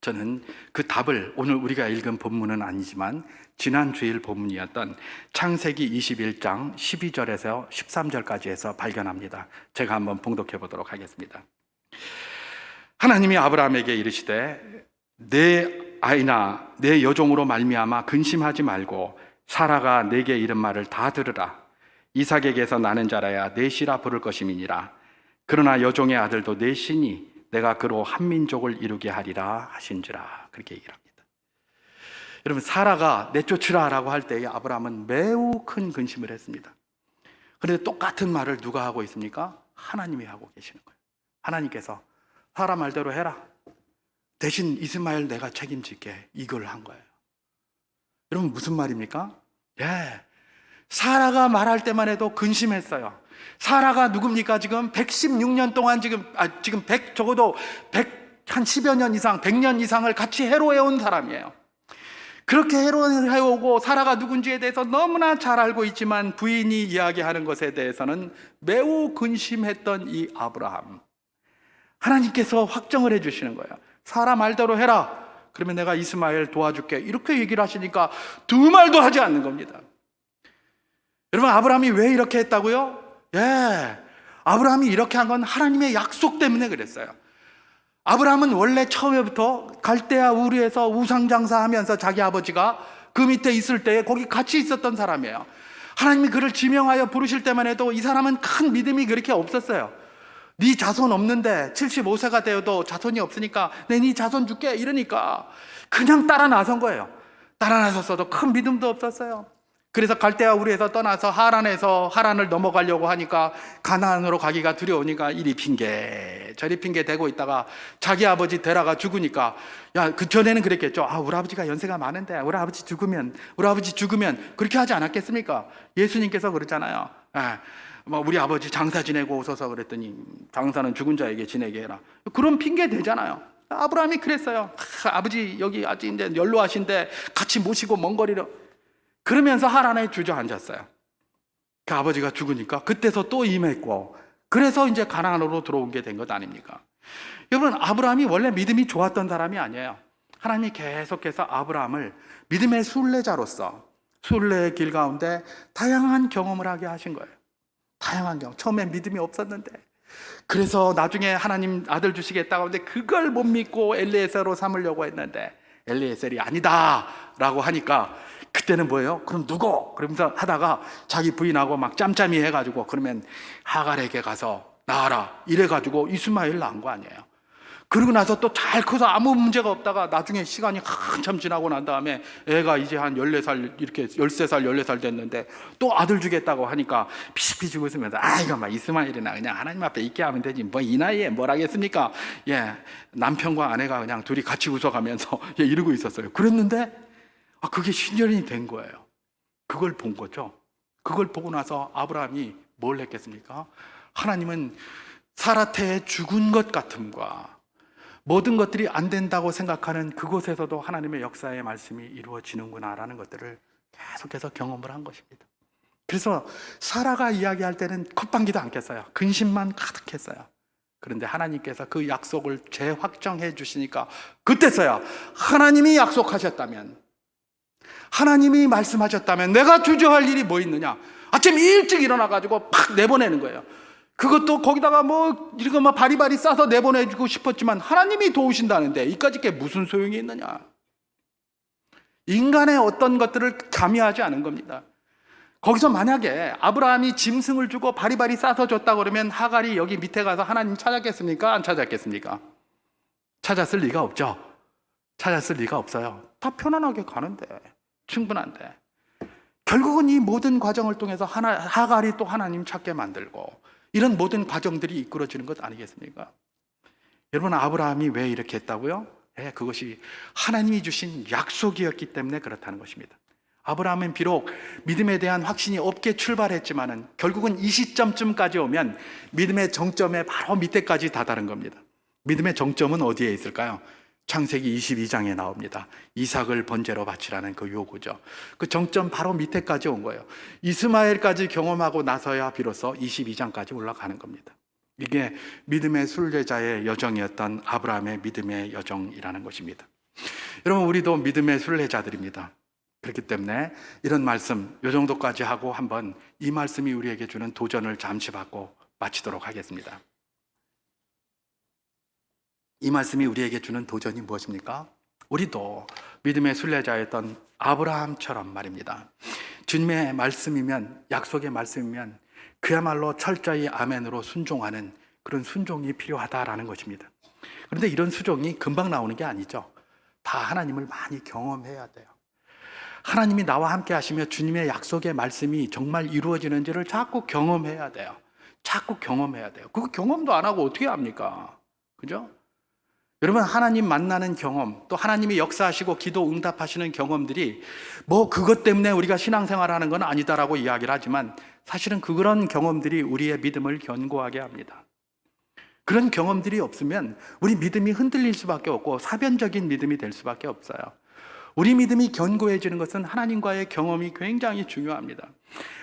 저는 그 답을 오늘 우리가 읽은 본문은 아니지만 지난 주일 본문이었던 창세기 21장 12절에서 13절까지 해서 발견합니다. 제가 한번 봉독해 보도록 하겠습니다. 하나님이 아브라함에게 이르시되 내 아이나 내 여종으로 말미암아 근심하지 말고 사라가 내게 이른 말을 다 들으라. 이삭에게서 나는 자라야 내 씨라 부를 것임이니라. 그러나 여종의 아들도 내 씨니 내가 그로 한 민족을 이루게 하리라 하신지라. 그렇게 얘기를 합니다. 여러분, 사라가 내쫓으라 라고 할 때에 아브라함은 매우 큰 근심을 했습니다. 그런데 똑같은 말을 누가 하고 있습니까? 하나님이 하고 계시는 거예요. 하나님께서 사라 말대로 해라. 대신 이스마엘 내가 책임질게. 이걸 한 거예요. 여러분, 무슨 말입니까? 사라가 말할 때만 해도 근심했어요. 사라가 누굽니까? 지금 116년 동안 적어도 10여 년 이상, 100년 이상을 같이 해로해온 사람이에요. 그렇게 해로해오고 사라가 누군지에 대해서 너무나 잘 알고 있지만 부인이 이야기하는 것에 대해서는 매우 근심했던 이 아브라함, 하나님께서 확정을 해주시는 거예요. 사라 말대로 해라. 그러면 내가 이스마엘 도와줄게. 이렇게 얘기를 하시니까 두 말도 하지 않는 겁니다. 여러분, 아브라함이 왜 이렇게 했다고요? 아브라함이 이렇게 한 건 하나님의 약속 때문에 그랬어요. 아브라함은 원래 처음부터 갈대아 우르에서 우상장사하면서 자기 아버지가 그 밑에 있을 때 거기 같이 있었던 사람이에요. 하나님이 그를 지명하여 부르실 때만 해도 이 사람은 큰 믿음이 그렇게 없었어요. 네 자손 없는데 75세가 되어도 자손이 없으니까 네 자손 줄게 이러니까 그냥 따라 나선 거예요. 따라 나섰어도 큰 믿음도 없었어요. 그래서 갈대아 우르에서 떠나서 하란을 넘어가려고 하니까 가나안으로 가기가 두려우니까 이리 핑계 저리 핑계 대고 있다가 자기 아버지 데라가 죽으니까 그 전에는 그랬겠죠. 우리 아버지가 연세가 많은데 우리 아버지 죽으면 그렇게 하지 않았겠습니까? 예수님께서 그랬잖아요. 우리 아버지 장사 지내고 오소서 그랬더니 장사는 죽은 자에게 지내게 해라. 그런 핑계 대잖아요. 아브라함이 그랬어요. 아버지 여기 아직 이제 연로하신데 같이 모시고 먼 거리로, 그러면서 하란에 주저앉았어요. 그 아버지가 죽으니까 그때서 또 임했고, 그래서 이제 가나안으로 들어온 게 된 것 아닙니까? 여러분, 아브라함이 원래 믿음이 좋았던 사람이 아니에요. 하나님이 계속해서 아브라함을 믿음의 순례자로서 순례의 길 가운데 다양한 경험을 하게 하신 거예요. 다양한 경험. 처음엔 믿음이 없었는데, 그래서 나중에 하나님 아들 주시겠다고 하는데 그걸 못 믿고 엘리에셀로 삼으려고 했는데 엘리에셀이 아니다 라고 하니까 그때는 뭐예요? 그럼 누구? 그러면서 하다가 자기 부인하고 막 짬짬이 해가지고 그러면 하갈에게 가서 낳아라 이래가지고 이스마엘 낳은 거 아니에요. 그러고 나서 또 잘 커서 아무 문제가 없다가 나중에 시간이 한참 지나고 난 다음에 애가 이제 한 14살 이렇게 13살 14살 됐는데 또 아들 주겠다고 하니까 피식피식 웃으면서 이거 막 이스마엘이나 그냥 하나님 앞에 있게 하면 되지 뭐 이 나이에 뭘 하겠습니까? 남편과 아내가 그냥 둘이 같이 웃어가면서 이러고 있었어요. 그랬는데 그게 신년이 된 거예요. 그걸 본 거죠. 그걸 보고 나서 아브라함이 뭘 했겠습니까? 하나님은 사라테의 죽은 것 같음과 모든 것들이 안 된다고 생각하는 그곳에서도 하나님의 역사의 말씀이 이루어지는구나라는 것들을 계속해서 경험을 한 것입니다. 그래서 사라가 이야기할 때는 콧방귀도 안 꼈어요. 근심만 가득했어요. 그런데 하나님께서 그 약속을 재확정해 주시니까 그때서야 하나님이 약속하셨다면, 하나님이 말씀하셨다면 내가 주저할 일이 뭐 있느냐. 아침 일찍 일어나가지고 팍 내보내는 거예요. 그것도 거기다가 뭐 이런 거 막 바리바리 싸서 내보내주고 싶었지만 하나님이 도우신다는데 이까짓 게 무슨 소용이 있느냐? 인간의 어떤 것들을 가미하지 않은 겁니다. 거기서 만약에 아브라함이 짐승을 주고 바리바리 싸서 줬다 그러면 하갈이 여기 밑에 가서 하나님 찾았겠습니까? 안 찾았겠습니까? 찾았을 리가 없죠. 찾았을 리가 없어요. 다 편안하게 가는데, 충분한데. 결국은 이 모든 과정을 통해서 하갈이 또 하나님 찾게 만들고 이런 모든 과정들이 이끌어지는 것 아니겠습니까? 여러분, 아브라함이 왜 이렇게 했다고요? 그것이 하나님이 주신 약속이었기 때문에 그렇다는 것입니다. 아브라함은 비록 믿음에 대한 확신이 없게 출발했지만은 결국은 이 시점쯤까지 오면 믿음의 정점에 바로 밑에까지 다다른 겁니다. 믿음의 정점은 어디에 있을까요? 창세기 22장에 나옵니다. 이삭을 번제로 바치라는 그 요구죠. 그 정점 바로 밑에까지 온 거예요. 이스마엘까지 경험하고 나서야 비로소 22장까지 올라가는 겁니다. 이게 믿음의 순례자의 여정이었던 아브라함의 믿음의 여정이라는 것입니다. 여러분, 우리도 믿음의 순례자들입니다. 그렇기 때문에 이런 말씀 이 정도까지 하고 한번 이 말씀이 우리에게 주는 도전을 잠시 받고 마치도록 하겠습니다. 이 말씀이 우리에게 주는 도전이 무엇입니까? 우리도 믿음의 순례자였던 아브라함처럼 말입니다. 주님의 말씀이면, 약속의 말씀이면 그야말로 철저히 아멘으로 순종하는 그런 순종이 필요하다라는 것입니다. 그런데 이런 순종이 금방 나오는 게 아니죠. 다 하나님을 많이 경험해야 돼요. 하나님이 나와 함께 하시며 주님의 약속의 말씀이 정말 이루어지는지를 자꾸 경험해야 돼요. 자꾸 경험해야 돼요. 그거 경험도 안 하고 어떻게 합니까? 그죠? 여러분, 하나님 만나는 경험, 또 하나님이 역사하시고 기도 응답하시는 경험들이 뭐 그것 때문에 우리가 신앙생활하는 건 아니다라고 이야기를 하지만 사실은 그런 경험들이 우리의 믿음을 견고하게 합니다. 그런 경험들이 없으면 우리 믿음이 흔들릴 수밖에 없고 사변적인 믿음이 될 수밖에 없어요. 우리 믿음이 견고해지는 것은 하나님과의 경험이 굉장히 중요합니다.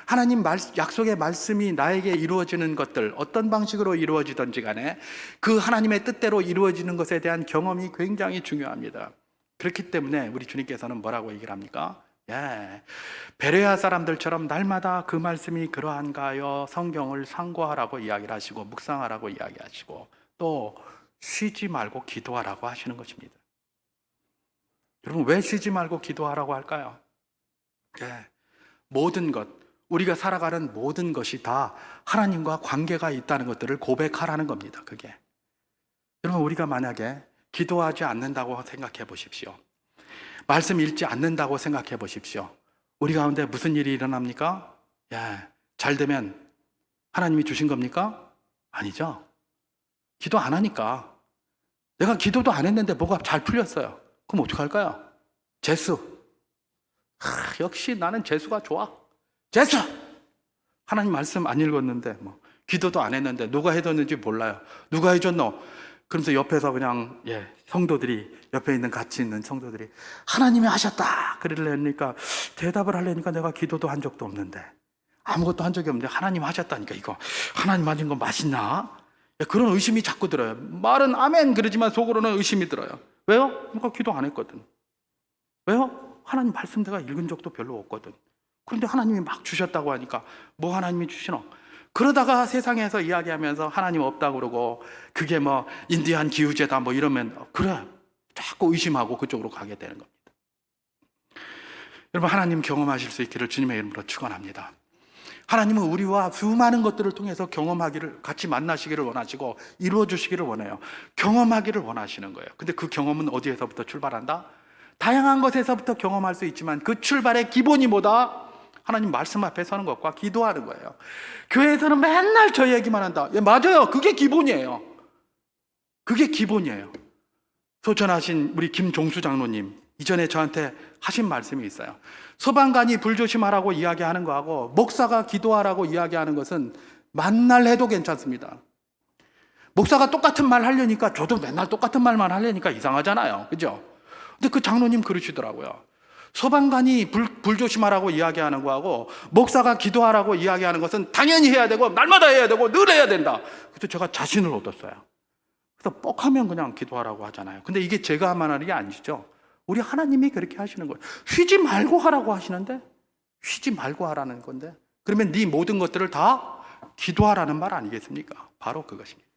하나님 약속의 말씀이 나에게 이루어지는 것들, 어떤 방식으로 이루어지든지 간에 그 하나님의 뜻대로 이루어지는 것에 대한 경험이 굉장히 중요합니다. 그렇기 때문에 우리 주님께서는 뭐라고 얘기를 합니까? 베레아 사람들처럼 날마다 그 말씀이 그러한가요? 성경을 상고하라고 이야기를 하시고 묵상하라고 이야기하시고 또 쉬지 말고 기도하라고 하시는 것입니다. 여러분, 왜 쉬지 말고 기도하라고 할까요? 모든 것, 우리가 살아가는 모든 것이 다 하나님과 관계가 있다는 것들을 고백하라는 겁니다. 그게. 여러분, 우리가 만약에 기도하지 않는다고 생각해 보십시오. 말씀 읽지 않는다고 생각해 보십시오. 우리 가운데 무슨 일이 일어납니까? 잘 되면 하나님이 주신 겁니까? 아니죠. 기도 안 하니까. 내가 기도도 안 했는데 뭐가 잘 풀렸어요. 그럼 어떡할까요? 재수. 역시 나는 재수가 좋아. 재수! 하나님 말씀 안 읽었는데, 기도도 안 했는데, 누가 해줬는지 몰라요. 누가 해줬노? 그러면서 옆에서 그냥, 성도들이, 옆에 있는 같이 있는 성도들이, 하나님이 하셨다! 그러려니까, 대답을 하려니까 내가 기도도 한 적도 없는데, 아무것도 한 적이 없는데, 하나님 하셨다니까, 이거. 하나님 하신 거 맛있나? 그런 의심이 자꾸 들어요. 말은 아멘! 그러지만 속으로는 의심이 들어요. 왜요? 그러니까 기도 안 했거든. 왜요? 하나님 말씀 내가 읽은 적도 별로 없거든. 그런데 하나님이 막 주셨다고 하니까 뭐 하나님이 주시노? 그러다가 세상에서 이야기하면서 하나님 없다고 그러고 그게 뭐 인디안 기우제다 뭐 이러면 그래 자꾸 의심하고 그쪽으로 가게 되는 겁니다. 여러분, 하나님 경험하실 수 있기를 주님의 이름으로 축원합니다. 하나님은 우리와 수많은 것들을 통해서 경험하기를, 같이 만나시기를 원하시고 이루어 주시기를 원해요. 경험하기를 원하시는 거예요. 근데 그 경험은 어디에서부터 출발한다? 다양한 것에서부터 경험할 수 있지만 그 출발의 기본이 뭐다? 하나님 말씀 앞에 서는 것과 기도하는 거예요. 교회에서는 맨날 저 얘기만 한다. 맞아요. 그게 기본이에요. 그게 기본이에요. 소천하신 우리 김종수 장로님 이전에 저한테 하신 말씀이 있어요. 소방관이 불조심하라고 이야기하는 거하고 목사가 기도하라고 이야기하는 것은 만날 해도 괜찮습니다. 목사가 똑같은 말 하려니까 저도 맨날 똑같은 말만 하려니까 이상하잖아요. 그죠? 근데 그 장로님 그러시더라고요. 소방관이 불 조심하라고 이야기하는 거하고 목사가 기도하라고 이야기하는 것은 당연히 해야 되고 날마다 해야 되고 늘 해야 된다. 그래서 제가 자신을 얻었어요. 그래서 뻑하면 그냥 기도하라고 하잖아요. 근데 이게 제가 하는 게 아니죠. 우리 하나님이 그렇게 하시는 거예요. 쉬지 말고 하라고 하시는데 쉬지 말고 하라는 건데 그러면 네 모든 것들을 다 기도하라는 말 아니겠습니까? 바로 그것입니다.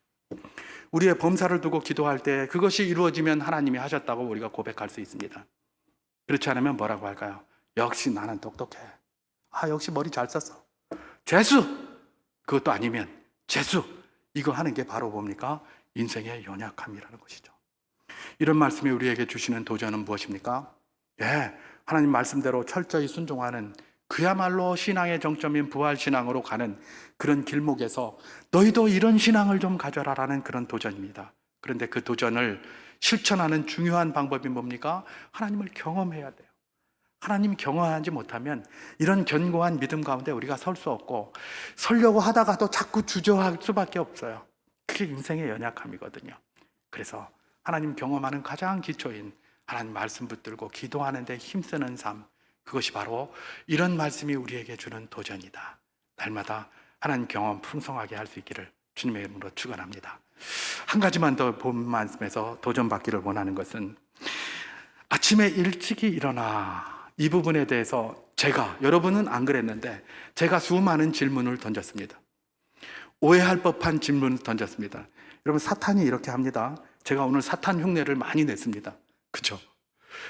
우리의 범사를 두고 기도할 때 그것이 이루어지면 하나님이 하셨다고 우리가 고백할 수 있습니다. 그렇지 않으면 뭐라고 할까요? 역시 나는 똑똑해. 역시 머리 잘 썼어. 재수! 그것도 아니면 재수! 이거 하는 게 바로 뭡니까? 인생의 연약함이라는 것이죠. 이런 말씀이 우리에게 주시는 도전은 무엇입니까? 하나님 말씀대로 철저히 순종하는 그야말로 신앙의 정점인 부활신앙으로 가는 그런 길목에서 너희도 이런 신앙을 좀 가져라라는 그런 도전입니다. 그런데 그 도전을 실천하는 중요한 방법이 뭡니까? 하나님을 경험해야 돼요. 하나님 경험하지 못하면 이런 견고한 믿음 가운데 우리가 설 수 없고, 서려고 하다가도 자꾸 주저할 수밖에 없어요. 그게 인생의 연약함이거든요. 그래서 하나님 경험하는 가장 기초인 하나님 말씀 붙들고 기도하는 데 힘쓰는 삶, 그것이 바로 이런 말씀이 우리에게 주는 도전이다. 날마다 하나님 경험 풍성하게 할 수 있기를 주님의 이름으로 축원합니다. 한 가지만 더 본 말씀에서 도전받기를 원하는 것은, 아침에 일찍이 일어나, 이 부분에 대해서 여러분은 안 그랬는데 제가 수많은 질문을 던졌습니다. 오해할 법한 질문을 던졌습니다. 여러분, 사탄이 이렇게 합니다. 제가 오늘 사탄 흉내를 많이 냈습니다. 그렇죠?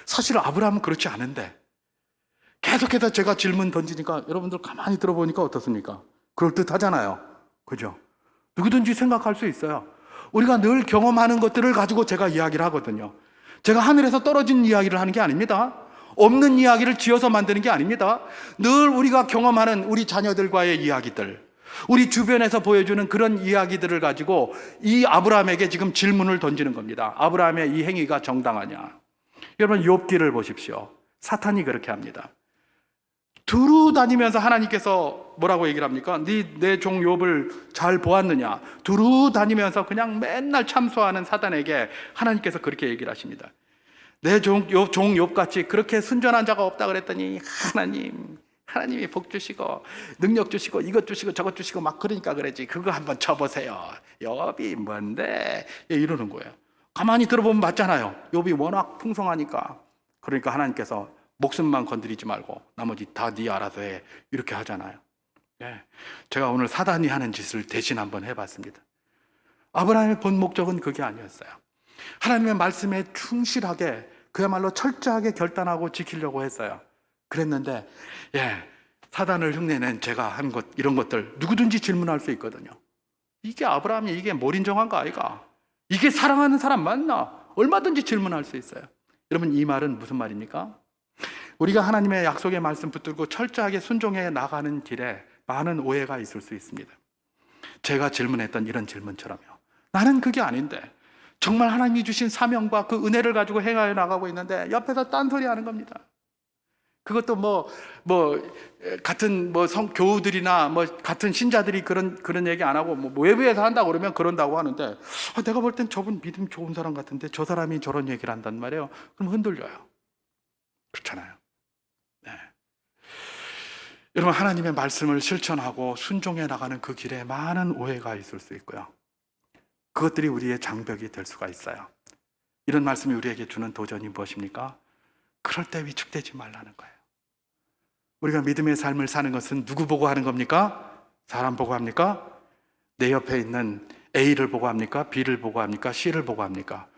사실 아브라함은 그렇지 않은데 계속해서 제가 질문 던지니까 여러분들 가만히 들어보니까 어떻습니까? 그럴듯하잖아요. 그죠? 누구든지 생각할 수 있어요. 우리가 늘 경험하는 것들을 가지고 제가 이야기를 하거든요. 제가 하늘에서 떨어진 이야기를 하는 게 아닙니다. 없는 이야기를 지어서 만드는 게 아닙니다. 늘 우리가 경험하는 우리 자녀들과의 이야기들, 우리 주변에서 보여주는 그런 이야기들을 가지고 이 아브라함에게 지금 질문을 던지는 겁니다. 아브라함의 이 행위가 정당하냐? 여러분, 욥기를 보십시오. 사탄이 그렇게 합니다. 두루 다니면서 하나님께서 뭐라고 얘기를 합니까? 내 종 욥을 잘 보았느냐? 두루 다니면서 그냥 맨날 참소하는 사탄에게 하나님께서 그렇게 얘기를 하십니다. 내 종 욥같이 그렇게 순전한 자가 없다 그랬더니 하나님이 복 주시고 능력 주시고 이것 주시고 저것 주시고 막 그러니까 그러지. 그거 한번 쳐보세요. 욥이 뭔데? 이러는 거예요. 가만히 들어보면 맞잖아요. 욥이 워낙 풍성하니까. 그러니까 하나님께서 목숨만 건드리지 말고 나머지 다 네 알아서 해, 이렇게 하잖아요. 제가 오늘 사단이 하는 짓을 대신 한번 해봤습니다. 아브라함의 본 목적은 그게 아니었어요. 하나님의 말씀에 충실하게, 그야말로 철저하게 결단하고 지키려고 했어요. 그랬는데 사단을 흉내낸 제가 한 것, 이런 것들 누구든지 질문할 수 있거든요. 이게 아브라함이 이게 뭘 인정한 거 아이가? 이게 사랑하는 사람 맞나? 얼마든지 질문할 수 있어요. 여러분, 이 말은 무슨 말입니까? 우리가 하나님의 약속의 말씀 붙들고 철저하게 순종해 나가는 길에 많은 오해가 있을 수 있습니다. 제가 질문했던 이런 질문처럼요. 나는 그게 아닌데 정말 하나님이 주신 사명과 그 은혜를 가지고 행하여 나가고 있는데 옆에서 딴소리 하는 겁니다. 그것도 같은 교우들이나 같은 신자들이 그런 얘기 안 하고 외부에서 한다고 그러면 그런다고 하는데, 내가 볼 땐 저분 믿음 좋은 사람 같은데 저 사람이 저런 얘기를 한단 말이에요. 그럼 흔들려요. 그렇잖아요. 여러분, 하나님의 말씀을 실천하고 순종해 나가는 그 길에 많은 오해가 있을 수 있고요. 그것들이 우리의 장벽이 될 수가 있어요. 이런 말씀이 우리에게 주는 도전이 무엇입니까? 그럴 때 위축되지 말라는 거예요. 우리가 믿음의 삶을 사는 것은 누구 보고 하는 겁니까? 사람 보고 합니까? 내 옆에 있는 A를 보고 합니까? B를 보고 합니까? C를 보고 합니까?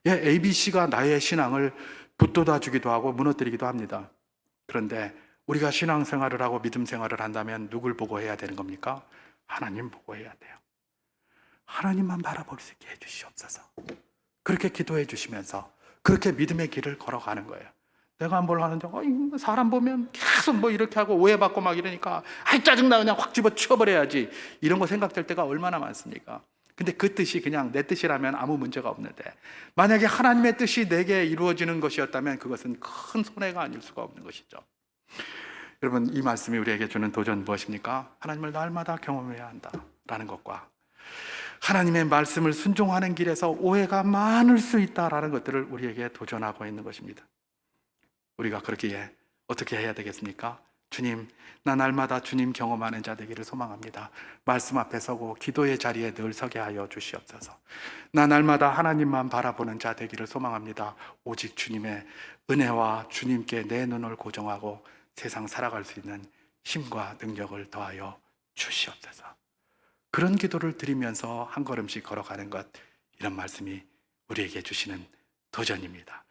A, B, C가 나의 신앙을 붙돋아 주기도 하고 무너뜨리기도 합니다. 그런데 우리가 신앙생활을 하고 믿음 생활을 한다면 누굴 보고 해야 되는 겁니까? 하나님 보고 해야 돼요. 하나님만 바라볼 수 있게 해주시옵소서. 그렇게 기도해 주시면서 그렇게 믿음의 길을 걸어가는 거예요. 내가 뭘 하는데 사람 보면 계속 이렇게 하고 오해받고 막 이러니까 짜증나, 그냥 확 집어치워버려야지, 이런 거 생각될 때가 얼마나 많습니까? 근데 그 뜻이 그냥 내 뜻이라면 아무 문제가 없는데, 만약에 하나님의 뜻이 내게 이루어지는 것이었다면 그것은 큰 손해가 아닐 수가 없는 것이죠. 여러분, 이 말씀이 우리에게 주는 도전 무엇입니까? 하나님을 날마다 경험해야 한다라는 것과 하나님의 말씀을 순종하는 길에서 오해가 많을 수 있다라는 것들을 우리에게 도전하고 있는 것입니다. 우리가 그렇기에 어떻게 해야 되겠습니까? 주님, 나 날마다 주님 경험하는 자 되기를 소망합니다. 말씀 앞에 서고 기도의 자리에 늘 서게 하여 주시옵소서. 나 날마다 하나님만 바라보는 자 되기를 소망합니다. 오직 주님의 은혜와 주님께 내 눈을 고정하고 세상 살아갈 수 있는 힘과 능력을 더하여 주시옵소서. 그런 기도를 드리면서 한 걸음씩 걸어가는 것, 이런 말씀이 우리에게 주시는 도전입니다.